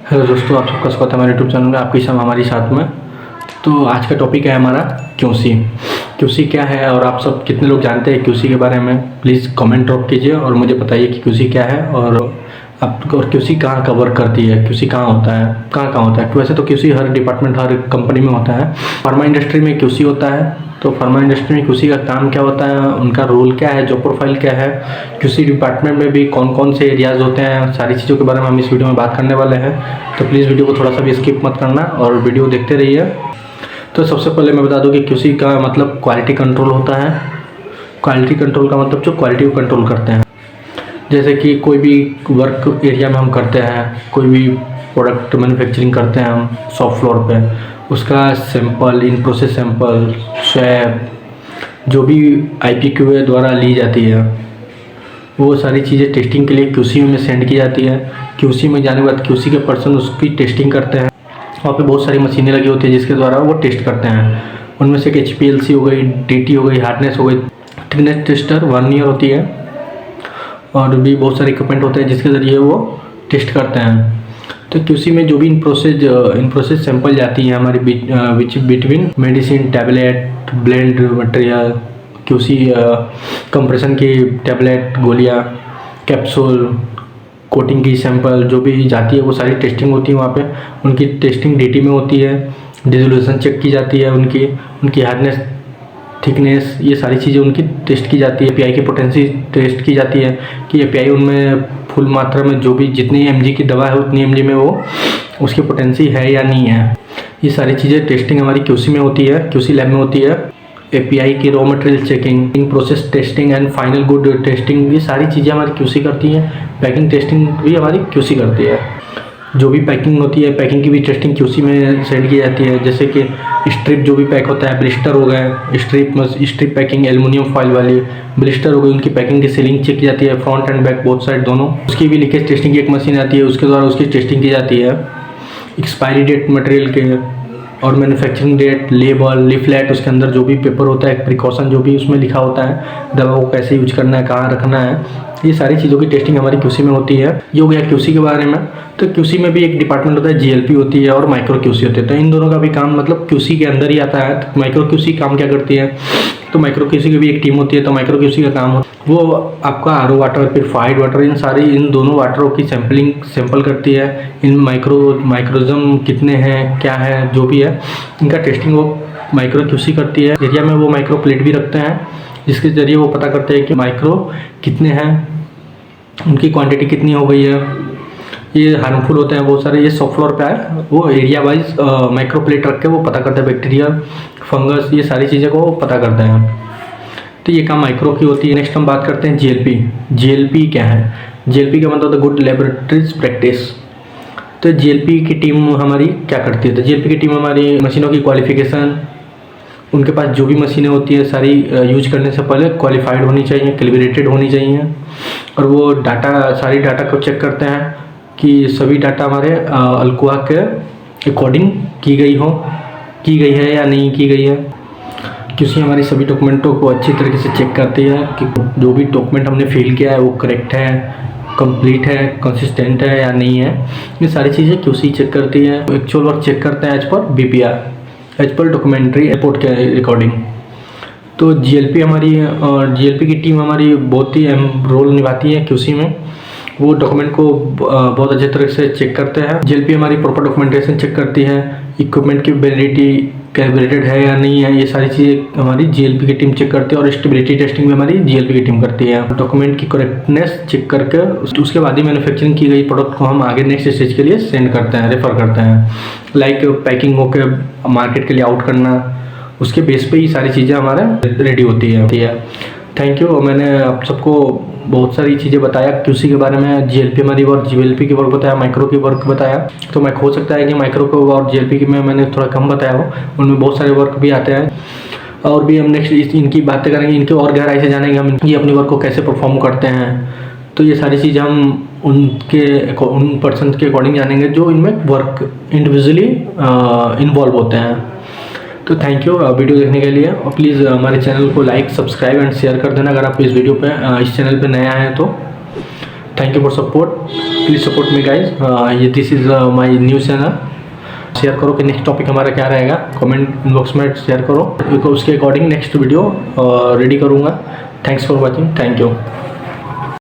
Hello दोस्तों, आप सबका स्वागत है हमारे यूट्यूब चैनल में। आपके साथ हमारी साथ में। तो आज का टॉपिक है हमारा क्यूसी। क्यूसी क्या है और आप सब कितने लोग जानते हैं क्यूसी के बारे में? प्लीज़ कमेंट ड्रॉप कीजिए और मुझे बताइए कि क्यूसी क्या है और आप और क्यूसी कहाँ कवर करती है, क्यूसी कहाँ होता है, कहाँ कहाँ होता है। वैसे तो क्यूसी हर डिपार्टमेंट, हर कंपनी में होता है। फार्मा इंडस्ट्री में क्यूसी होता है। तो फार्मा इंडस्ट्री में क्यूसी का काम क्या होता है, उनका रोल क्या है, जॉब प्रोफाइल क्या है, क्यूसी डिपार्टमेंट में भी कौन कौन से एरियाज़ होते हैं, सारी चीज़ों के बारे में हम इस वीडियो में बात करने वाले हैं। तो प्लीज़ वीडियो को थोड़ा सा भी स्किप मत करना और वीडियो देखते रहिए। तो सबसे पहले मैं बता दूं कि क्यूसी का मतलब क्वालिटी कंट्रोल होता है। क्वालिटी कंट्रोल का मतलब जो क्वालिटी को कंट्रोल करते हैं। जैसे कि कोई भी वर्क एरिया में हम करते हैं, कोई भी प्रोडक्ट मैन्युफैक्चरिंग करते हैं हम शॉप फ्लोर पे, उसका sample, in process sample, swab, जो भी IPQA द्वारा ली जाती है, वो सारी चीज़ें टेस्टिंग के लिए क्यूसी में सेंड की जाती है। क्यूसी में जाने के बाद क्यूसी के पर्सन उसकी टेस्टिंग करते हैं। वहाँ पे बहुत सारी मशीनें लगी होती है जिसके द्वारा वो टेस्ट करते हैं। उनमें से HPLC हो गई, DT हो गई, हार्डनेस हो गई, थिकनेस टेस्टर 1 ईयर होती है, और भी बहुत सारे इक्विपमेंट होते हैं जिसके ज़रिए वो टेस्ट करते हैं। तो क्यूसी में जो भी इन प्रोसेस सैंपल जाती है हमारी between medicine, tablet, blend material, QC compression की टैबलेट, गोलियाँ, कैप्सूल, कोटिंग की सैंपल जो भी जाती है वो सारी टेस्टिंग होती है वहाँ पे। उनकी टेस्टिंग DT में होती है। डिसोल्यूशन चेक की जाती है, उनकी हार्डनेस, थिकनेस, ये सारी चीज़ें उनकी टेस्ट की जाती है। API की पोटेंसी टेस्ट की जाती है कि API उनमें फुल मात्रा में जो भी जितनी mg की दवा है उतनी mg में वो उसकी पोटेंसी है या नहीं है। ये सारी चीज़ें टेस्टिंग हमारी क्यूसी में होती है, क्यूसी लैब में होती है। API की raw material checking, in process testing and final good testing, ये सारी चीज़ें हमारी क्यूसी करती हैं। पैकिंग टेस्टिंग भी हमारी क्यूसी करती है। जो भी पैकिंग होती है, पैकिंग की भी टेस्टिंग क्यूसी में सेंड की जाती है। जैसे कि स्ट्रिप जो भी पैक होता है, ब्लिस्टर हो गए, स्ट्रिप पैकिंग एल्युमिनियम फॉइल वाली ब्लिस्टर हो गई, उनकी पैकिंग की सीलिंग चेक की जाती है, front end back both side दोनों। उसकी भी लीकेज टेस्टिंग की एक मशीन आती है, उसके द्वारा उसकी टेस्टिंग की जाती है। एक्सपायरी डेट मटेरियल के और मैन्युफैक्चरिंग डेट, लेबल, लीफलेट, उसके अंदर जो भी पेपर होता है, प्रिकॉशन जो भी उसमें लिखा होता है, दवा को कैसे यूज करना है, कहाँ रखना है, ये सारी चीज़ों की टेस्टिंग हमारी क्यूसी में होती है। ये हो गया क्यूसी के बारे में। तो क्यूसी में भी एक डिपार्टमेंट होता है, GLP होती है और माइक्रो क्यूसी होती है। तो इन दोनों का भी काम मतलब क्यूसी के अंदर ही आता है। तो माइक्रो क्यूसी काम क्या करती है, तो माइक्रो क्यूसी की भी एक टीम होती है। तो माइक्रो क्यूसी का काम वो आपका RO वाटर, प्यूरिफाइड वाटर, इन दोनों वाटरों की सैंपल करती है। इन माइक्रोजम कितने हैं, क्या है, जो भी है, इनका टेस्टिंग वो माइक्रो क्यूसी करती है। एरिया में वो माइक्रो प्लेट भी रखते हैं जिसके ज़रिए वो पता करते हैं कि माइक्रो कितने हैं, उनकी क्वांटिटी कितनी हो गई है। ये हार्मफुल होते हैं बहुत सारे। ये शॉप फ्लोर पे है, वो एरिया वाइज माइक्रो प्लेट रख के वो पता करते हैं बैक्टीरिया, फंगस, ये सारी चीज़ें को पता करते हैं। तो ये काम माइक्रो की होती है। नेक्स्ट हम बात करते हैं GLP। GLP क्या है? GLP का मतलब होता है गुड लेबोरेटरीज प्रैक्टिस। तो GLP की टीम हमारी क्या करती है? तो GLP की टीम हमारी मशीनों की क्वालिफिकेशन, उनके पास जो भी मशीनें होती है सारी यूज करने से पहले क्वालिफाइड होनी चाहिए, कैलिब्रेटेड होनी चाहिए, और वो सारी डाटा को चेक करते हैं कि सभी डाटा हमारे अल्कोआ के अकॉर्डिंग की गई है या नहीं की गई है। क्यूसी हमारी सभी डॉक्यूमेंटों को अच्छी तरीके से चेक करती है कि जो भी डॉक्यूमेंट हमने फिल किया है वो करेक्ट है, कंप्लीट है, कंसिस्टेंट है या नहीं है। ये सारी चीज़ें क्यूसी चेक करती है। एक्चुअल वर्क चेक करते हैं as per BPR, as per documentary report के अकॉर्डिंग। तो GLP की टीम हमारी बहुत ही अहम रोल निभाती है क्यूसी में। वो डॉक्यूमेंट को बहुत अच्छे तरह से चेक करते हैं। GLP हमारी प्रॉपर डॉक्यूमेंटेशन चेक करती है, इक्विपमेंट की वैलिडिटी कैलिब्रेटेड है या नहीं है, ये सारी चीज़ें हमारी GLP की टीम चेक करती है। और स्टेबिलिटी टेस्टिंग भी हमारी GLP की टीम करती है। डॉक्यूमेंट की करेक्टनेस चेक करके उसके बाद ही मैन्युफैक्चरिंग की गई प्रोडक्ट को हम आगे नेक्स्ट स्टेज के लिए सेंड करते हैं, रेफर करते हैं। लाइक पैकिंग होकर मार्केट के लिए आउट करना, उसके बेस पे ही सारी चीज़ें हमारे रेडी होती है। Thank you. मैंने आप सबको बहुत सारी चीज़ें बताया क्यूसी के बारे में। GLP हमारी वर्क, GLP की वर्क बताया, माइक्रो की वर्क बताया। तो मैं हो सकता है कि माइक्रो को और GLP की में मैंने थोड़ा कम बताया हो, उनमें बहुत सारे वर्क भी आते हैं। और भी हम नेक्स्ट इनकी बातें करेंगे, इनके और गहराई से जानेंगे हम ये अपनी वर्क को कैसे परफॉर्म करते हैं। तो ये सारी चीज़ें हम उन पर्सन के अकॉर्डिंग जानेंगे जो इनमें वर्क इंडिविजुअली इन्वॉल्व होते हैं। तो थैंक यू वीडियो देखने के लिए, और प्लीज़ हमारे चैनल को लाइक, सब्सक्राइब एंड शेयर कर देना अगर आप इस चैनल पे नया हैं तो। Thank you for support, please support me guys. ये this is my new channel. Share करो कि नेक्स्ट टॉपिक हमारा क्या रहेगा, कमेंट बॉक्स में शेयर करो, उसके अकॉर्डिंग नेक्स्ट वीडियो रेडी करूँगा। Thanks for watching, thank you.